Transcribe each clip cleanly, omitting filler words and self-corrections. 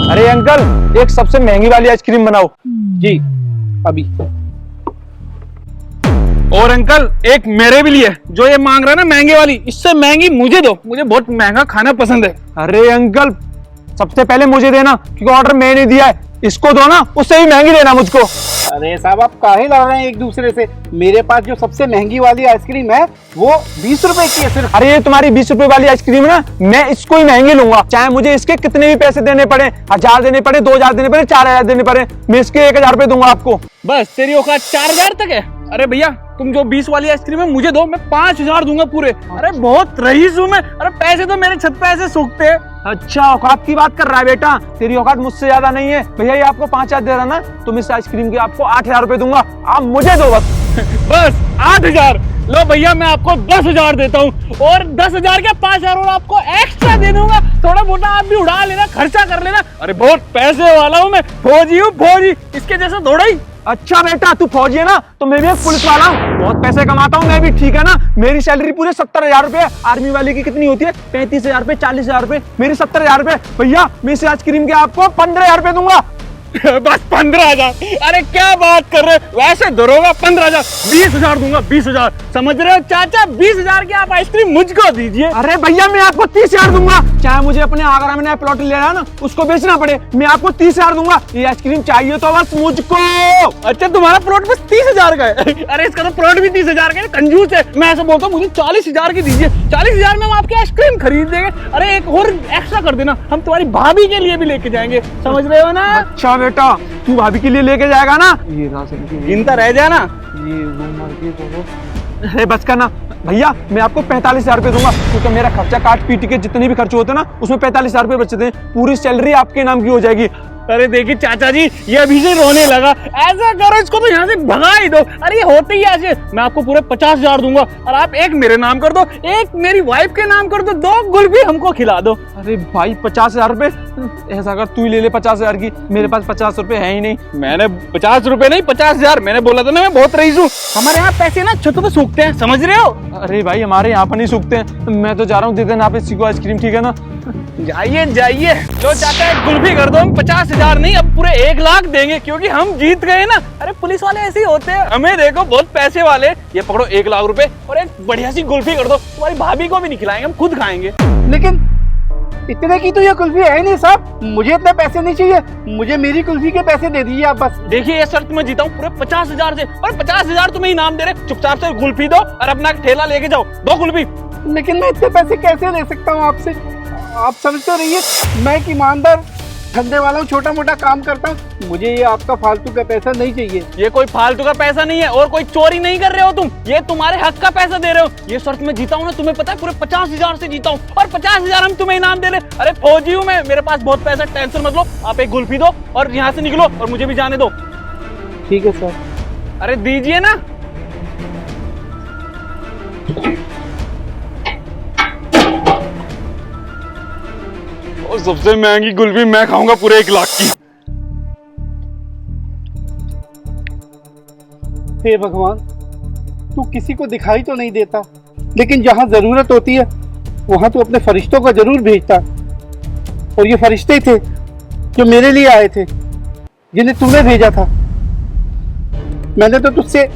अरे अंकल, एक सबसे महंगी वाली आइसक्रीम बनाओ। जी अभी। और अंकल एक मेरे भी लिए, जो ये मांग रहा है ना महंगे वाली, इससे महंगी मुझे दो, मुझे बहुत महंगा खाना पसंद है। अरे अंकल, सबसे पहले मुझे देना, क्योंकि ऑर्डर मैंने दिया है। इसको दो ना, उससे भी महंगी देना मुझको। अरे साहब, आप काहे लड़ रहे हैं एक दूसरे से? मेरे पास जो सबसे महंगी वाली आइसक्रीम है वो 20 रुपए की है सिर्फ। अरे ये तुम्हारी 20 रुपए वाली आइसक्रीम है ना, मैं इसको ही महंगी लूंगा, चाहे मुझे इसके कितने भी पैसे देने पड़े, 1000 देने पड़े, 2000 देने पड़े, 4000 देने पड़े, मैं इसके 1000 रुपए दूंगा आपको। बस तेरी औकात 4000 तक है? अरे भैया, तुम जो 20 वाली आइसक्रीम है मुझे दो, मैं 5000 दूंगा पूरे। अरे बहुत रईस हूं मैं। अरे पैसे तो मेरे छत पे ऐसे सूखते हैं। अच्छा, औकात की बात कर रहा है बेटा, तेरी औकात मुझसे ज्यादा नहीं है। भैया ये आपको 5000 दे रहा ना, तुम इस आइसक्रीम के आपको 8000 रुपए दूंगा, आप मुझे दो बस। बस 8000? लो भैया, मैं आपको 10,000 देता हूँ, और 10,000 क्या 5000 और आपको एक्स्ट्रा दे दूंगा। थोड़ा मोटा आप भी उड़ा लेना, खर्चा कर लेना। अरे बहुत पैसे वाला हूँ मैं, फौजी हूँ फौजी, इसके जैसा थोड़ा ही। अच्छा बेटा, तू फौजी है ना, तो मैं भी एक पुलिस वाला हूँ, बहुत पैसे कमाता हूँ मैं भी, ठीक है ना। मेरी सैलरी पूरे 70,000 रुपए। आर्मी वाले की कितनी होती है? 35,000 रुपए, 40,000 रुपए, मेरी 70,000 रुपए। भैया मैं इस आइसक्रीम के आपको 15,000 रुपए दूंगा। बस 15,000? अरे क्या बात कर रहे हो, वैसे दरोगा 15,000, 20,000 दूंगा, 20,000। समझ रहे हो चाचा, 20,000 की आप आइसक्रीम मुझको दीजिए। अरे भैया मैं आपको 30,000 दूंगा, चाहे मुझे अपने आगरा में नया प्लॉट ले रहा है ना, उसको बेचना पड़े, मैं आपको 30,000 दूंगा। ये आइसक्रीम चाहिए तो बस मुझको। अच्छा, तुम्हारा प्लॉट बस 30,000 का है? अरे इसका तो प्लॉट भी 30,000 का है, कंजूस है। मैं ऐसा बोलता हूँ, मुझे 40,000 की दीजिए। 40,000 में हम आपकी आइसक्रीम खरीद देंगे। अरे एक और एक्स्ट्रा कर देना, हम तुम्हारी भाभी के लिए भी लेके जाएंगे, समझ रहे हो ना? अच्छा बेटा, तू भाभी के लिए लेके जाएगा ना? ये गिनता रह जाना। अरे बच करना भैया, मैं आपको 45,000 रुपए दूंगा, क्योंकि मेरा खर्चा काट पीट के जितने भी खर्च होते हैं ना, उसमें 45,000 रुपए बचते हैं। पूरी सैलरी आपके नाम की हो जाएगी। अरे देखिए चाचा जी, ये अभी से रोने लगा। ऐसा करो, इसको तो यहाँ से भगा ही दो। अरे ये होते ही ऐसे। मैं आपको पूरे 50,000 दूंगा, और आप एक मेरे नाम कर दो, एक मेरी वाइफ के नाम कर दो, 2 गुल्फी हमको खिला दो। अरे भाई 50,000 रुपए, ऐसा कर तू ही ले ले 50,000 की, मेरे पास 50 रुपए है ही नहीं। मैंने 50 रुपए नहीं, 50,000। मैंने बोला था ना, मैं बहुत रईस हूँ। हमारे यहाँ पैसे ना छतों पे सूखते हैं, समझ रहे हो? अरे भाई हमारे यहाँ पर नहीं सूखते हैं। मैं तो जा रहा हूँ, दे देना आप इसी को आइसक्रीम, ठीक है ना? जाइए जाइए, जो चाहता है गुल्फी कर दो। हम 50,000 नहीं, अब पूरे 1 लाख देंगे, क्योंकि हम जीत गए ना। अरे पुलिस वाले ऐसे ही होते हैं, हमें देखो बहुत पैसे वाले। ये पकड़ो 1 लाख रुपए, और एक बढ़िया सी गुल्फी कर दो। तुम्हारी भाभी को भी नहीं खिलाएंगे, हम खुद खाएंगे। लेकिन इतने की तो ये कुल्फी है नहीं साहब, मुझे इतने पैसे नहीं चाहिए, मुझे मेरी कुल्फी के पैसे दे दीजिए आप बस। देखिए ये शर्त मैं जीता हूँ पूरे 50,000 से, और 50,000 तुम्हें इनाम दे रहे। चुपचाप से गुल्फी दो और अपना ठेला लेके जाओ, 2 गुल्फी। लेकिन मैं इतने पैसे कैसे ले सकता हूँ आपसे? आप समझते रहिए, मैं एक ईमानदार धंधे वाला हूँ, छोटा मोटा काम करता हूँ, मुझे ये आपका फालतू का पैसा नहीं चाहिए। ये कोई फालतू का पैसा नहीं है, और कोई चोरी नहीं कर रहे हो तुम, ये तुम्हारे हक का पैसा दे रहे हो। ये शर्त में जीता हूँ ना, तुम्हें पता है पूरे 50,000 से जीता हूँ, और 50,000 हम तुम्हें इनाम दे रहे। अरे फौजी हूँ मैं, मेरे पास बहुत पैसा, टेंशन मत लो। आप एक गुल्फी दो और यहाँ से निकलो, और मुझे भी जाने दो। ठीक है सर। अरे दीजिए ना। और सबसे महंगी गुल्फी मैं खाऊंगा पूरे 1 लाख की। हे भगवान, तू किसी को दिखाई तो नहीं देता, लेकिन जहां जरूरत होती है वहां तू अपने फरिश्तों को जरूर भेजता। और ये फरिश्ते थे जो मेरे लिए आए थे, जिन्हें तूने भेजा था। मैंने तो तुझसे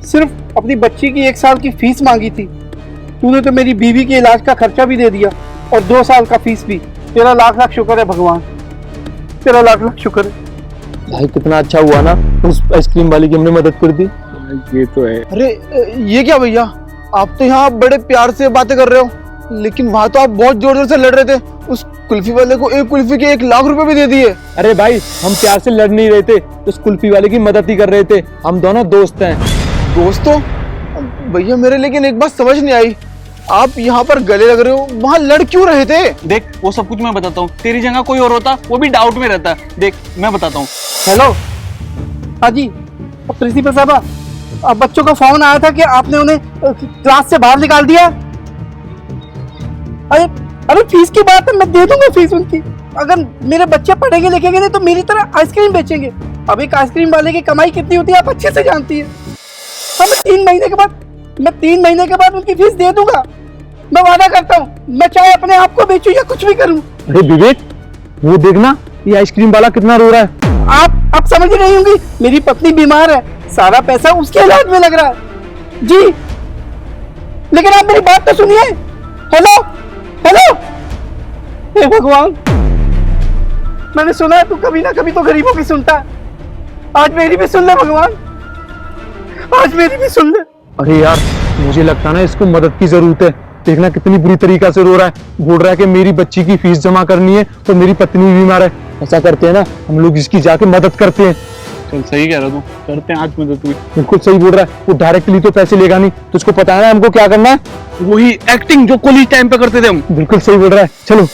सिर्फ अपनी बच्ची की 1 साल की फीस मांगी थी, तूने तो मेरी बीवी के इलाज का खर्चा भी दे दिया, और 2 साल का फीस भी। तेरा लाख लाख शुक्र है भगवान, तेरा लाख लाख शुक्र है। भाई कितना अच्छा हुआ ना, उस आइसक्रीम वाली की हमने मदद कर दी। ये तो है। अरे ये क्या भैया, आप तो यहाँ बड़े प्यार से बातें कर रहे हो, लेकिन वहाँ तो आप बहुत जोर जोर से लड़ रहे थे। उस कुल्फी वाले को एक कुल्फी के 1 लाख रुपए भी दे दिए। अरे भाई हम प्यार से लड़ नहीं रहे थे, उस कुल्फी वाले की मदद ही कर रहे थे। हम दोनों दोस्त हैं। दोस्तों? भैया मेरे लेकिन एक बात समझ नहीं आई, आप यहाँ पर गले लग रहे हो, वहाँ लड़ क्यों रहे थे? देख वो सब कुछ मैं बताता हूँ, तेरी जगह कोई और होता वो भी डाउट में रहता। देख मैं बताता हूँ। हेलो हाँ जी, प्रिंसिपल साहबा, अब बच्चों का फोन आया था कि आपने उन्हें क्लास से बाहर निकाल दिया। अरे अरे फीस की बात है, मैं दे दूंगा फीस उनकी। अगर मेरे बच्चे पढ़ेंगे लिखेंगे नहीं तो मेरी तरह आइसक्रीम बेचेंगे। अब एक आइसक्रीम वाले की कमाई कितनी होती है आप अच्छे से जानती है। हाँ, मैं 3 महीने के बाद उनकी फीस दे दूंगा, मैं वादा करता हूँ। मैं चाहे अपने आप को बेचूं या कुछ भी करूं। अरे विवेक, वो देखना ये आइसक्रीम वाला कितना रो रहा है। आप समझ रही होंगी, मेरी पत्नी बीमार है, सारा पैसा उसके इलाज में लग रहा है जी। लेकिन आप मेरी बात तो सुनिए। हेलो हेलो, हे भगवान, मैंने सुना है तू कभी ना कभी तो गरीबों की सुनता है। आज मेरी भी सुन ले भगवान, आज मेरी भी सुन ले। अरे यार, मुझे लगता है ना इसको मदद की जरूरत है। देखना कितनी बुरी तरीका से रो रहा है, बोल रहा है कि मेरी बच्ची की फीस जमा करनी है तो मेरी पत्नी भी बीमार है। ऐसा करते हैं ना, हम लोग इसकी जाके मदद करते हैं। चल सही कह रहा तू, करते हैं आज मदद हुई। बिल्कुल सही बोल रहा है, वो डायरेक्टली तो पैसे लेगा नहीं, तो उसको पता है ना हमको क्या करना है। वही एक्टिंग जो कॉलेज टाइम पे करते थे हम। बिल्कुल सही बोल रहा है, चलो।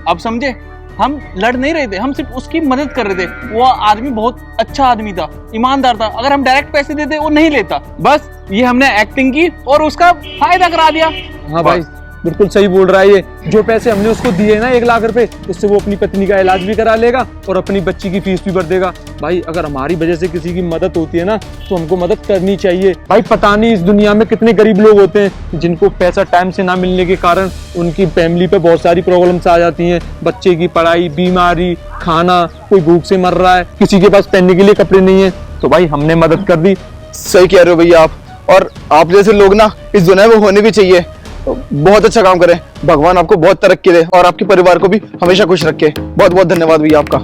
अब समझे, हम लड़ नहीं रहे थे, हम सिर्फ उसकी मदद कर रहे थे। वो आदमी बहुत अच्छा आदमी था, ईमानदार था। अगर हम डायरेक्ट पैसे देते वो नहीं लेता। बस ये हमने एक्टिंग की और उसका फायदा करा दिया। हाँ भाई, बिल्कुल सही बोल रहा है ये। जो पैसे हमने उसको दिए ना 1 लाख रुपए, उससे वो अपनी पत्नी का इलाज भी करा लेगा और अपनी बच्ची की फीस भी भर देगा। भाई अगर हमारी वजह से किसी की मदद होती है ना, तो हमको मदद करनी चाहिए। भाई पता नहीं इस दुनिया में कितने गरीब लोग होते हैं जिनको पैसा टाइम से ना मिलने के कारण उनकी फैमिली पे बहुत सारी प्रॉब्लम्स आ जाती हैं। बच्चे की पढ़ाई, बीमारी, खाना, कोई भूख से मर रहा है, किसी के पास पहनने के लिए कपड़े नहीं है, तो भाई हमने मदद कर दी। सही कह रहे हो भैया आप, और आप जैसे लोग ना इस दुनिया में होने भी चाहिए। बहुत अच्छा काम करें, भगवान आपको बहुत तरक्की दे और आपके परिवार को भी हमेशा खुश रखे। बहुत बहुत धन्यवाद भैया आपका।